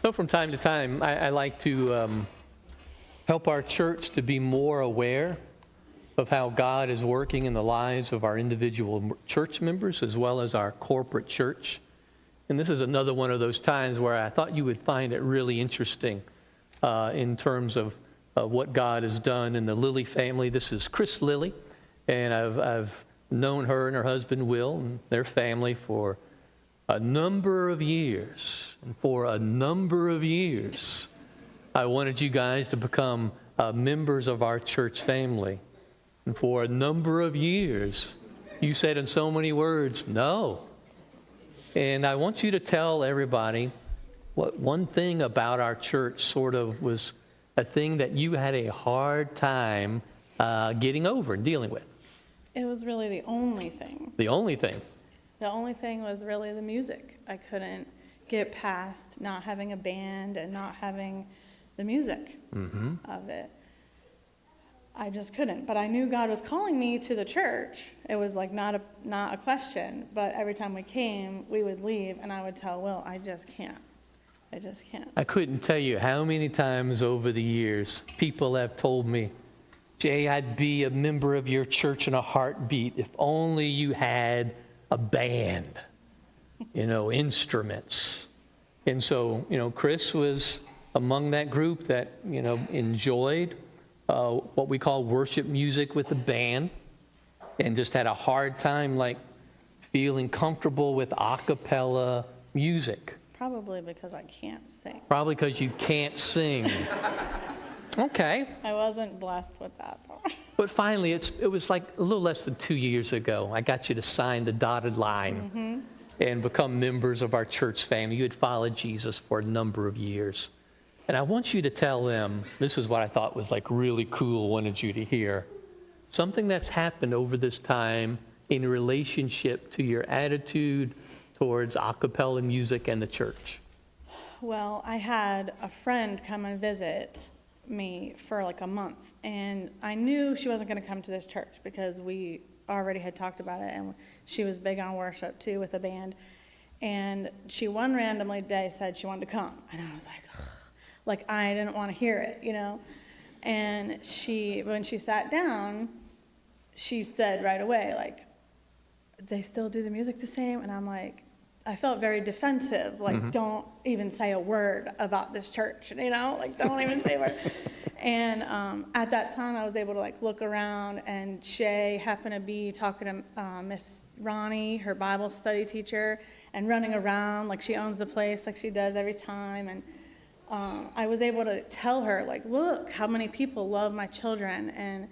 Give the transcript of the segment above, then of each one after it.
So from time to time, I like to help our church to be more aware of how God is working in the lives of our individual church members as well as our corporate church. And this is another one of those times where I thought you would find it really interesting in terms of what God has done in the Lilly family. This is Kris Lilly, and I've known her and her husband Will and their family for a number of years. And for a number of years, I wanted you guys to become members of our church family. And for a number of years, you said in so many words, no. And I want you to tell everybody what one thing about our church sort of was a thing that you had a hard time getting over and dealing with. It was really the only thing. The only thing. The only thing was really the music. I couldn't get past not having a band and not having the music of it. I just couldn't. But I knew God was calling me to the church. It was like not a question. But every time we came, we would leave, and I would tell Will, I just can't. I just can't. I couldn't tell you how many times over the years people have told me, Jay, I'd be a member of your church in a heartbeat if only you had a band, instruments. And so, Kris was among that group that, enjoyed what we call worship music with a band and just had a hard time, feeling comfortable with a cappella music. Probably because I can't sing. Probably because you can't sing. Okay. I wasn't blessed with that part. But finally, it was like a little less than 2 years ago, I got you to sign the dotted line and become members of our church family. You had followed Jesus for a number of years. And I want you to tell them, this is what I thought was really cool, wanted you to hear, something that's happened over this time in relationship to your attitude towards a cappella music and the church. Well, I had a friend come and visit me for a month, and I knew she wasn't going to come to this church because we already had talked about it, and she was big on worship too with a band. And she one randomly day said she wanted to come, and I was like, ugh. I didn't want to hear it, And when she sat down, she said right away, they still do the music the same, and I'm like, I felt very defensive, don't even say a word about this church, don't even say a word. And at that time, I was able to look around, and Shay happened to be talking to Miss Ronnie, her Bible study teacher, and running around like she owns the place, like she does every time. And I was able to tell her, look how many people love my children, and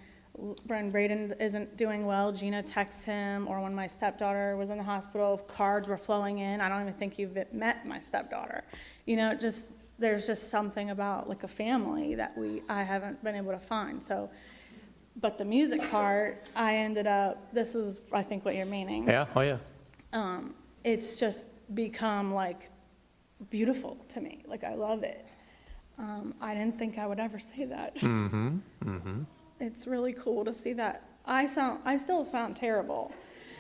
when Braden isn't doing well, Gina texts him, or when my stepdaughter was in the hospital, cards were flowing in. I don't even think you've met my stepdaughter. There's just something about a family that I haven't been able to find. So, but the music part, I ended up, this is, I think, what you're meaning. Yeah, oh yeah. It's just become beautiful to me. I love it. I didn't think I would ever say that. It's really cool to see that. I still sound terrible,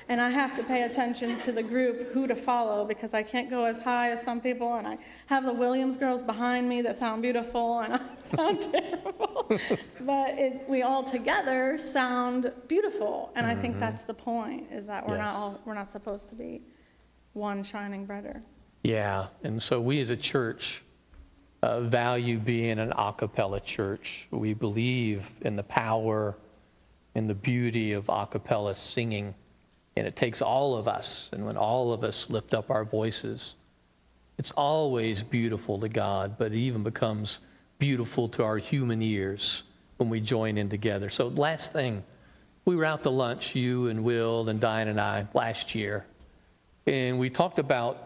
and I have to pay attention to the group, who to follow, because I can't go as high as some people, and I have the Williams girls behind me that sound beautiful, and I sound terrible. But we all together sound beautiful, and I think that's the point, is that we're not supposed to be one shining brighter. Yeah, and so we as a church value being an a cappella church. We believe in the power and the beauty of a cappella singing, and it takes all of us, and when all of us lift up our voices, it's always beautiful to God, but it even becomes beautiful to our human ears when we join in together. So last thing, we were out to lunch, you and Will and Diane and I, last year, and we talked about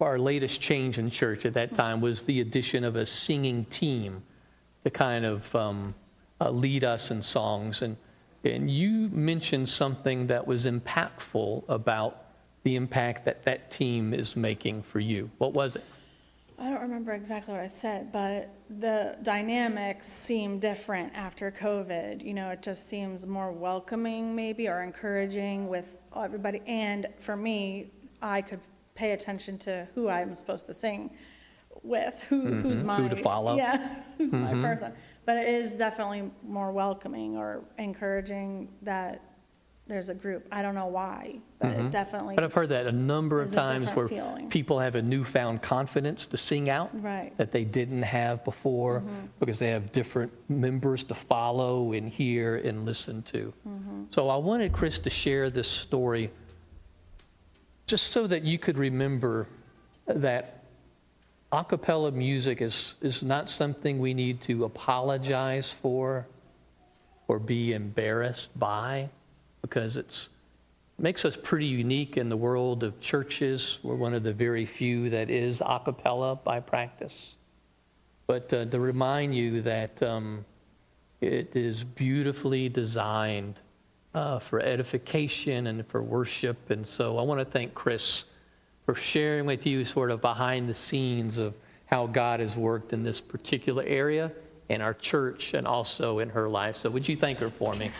our latest change in church at that time was the addition of a singing team to kind of lead us in songs. And you mentioned something that was impactful about the impact that team is making for you. What was it? I don't remember exactly what I said, but the dynamics seem different after COVID. It just seems more welcoming maybe, or encouraging with everybody. And for me, I could pay attention to who I'm supposed to sing with, who's my. Who to follow. Yeah, who's my person. But it is definitely more welcoming or encouraging that there's a group. I don't know why, but it definitely. But I've heard that a number of There's a times where different feeling. people have a newfound confidence to sing out Right. that they didn't have before because they have different members to follow and hear and listen to. So I wanted Kris to share this story just so that you could remember that a cappella music is not something we need to apologize for or be embarrassed by, because it makes us pretty unique in the world of churches. We're one of the very few that is a cappella by practice. But to remind you that it is beautifully designed for edification and for worship. And so I want to thank Kris for sharing with you sort of behind the scenes of how God has worked in this particular area in our church and also in her life. So would you thank her for me?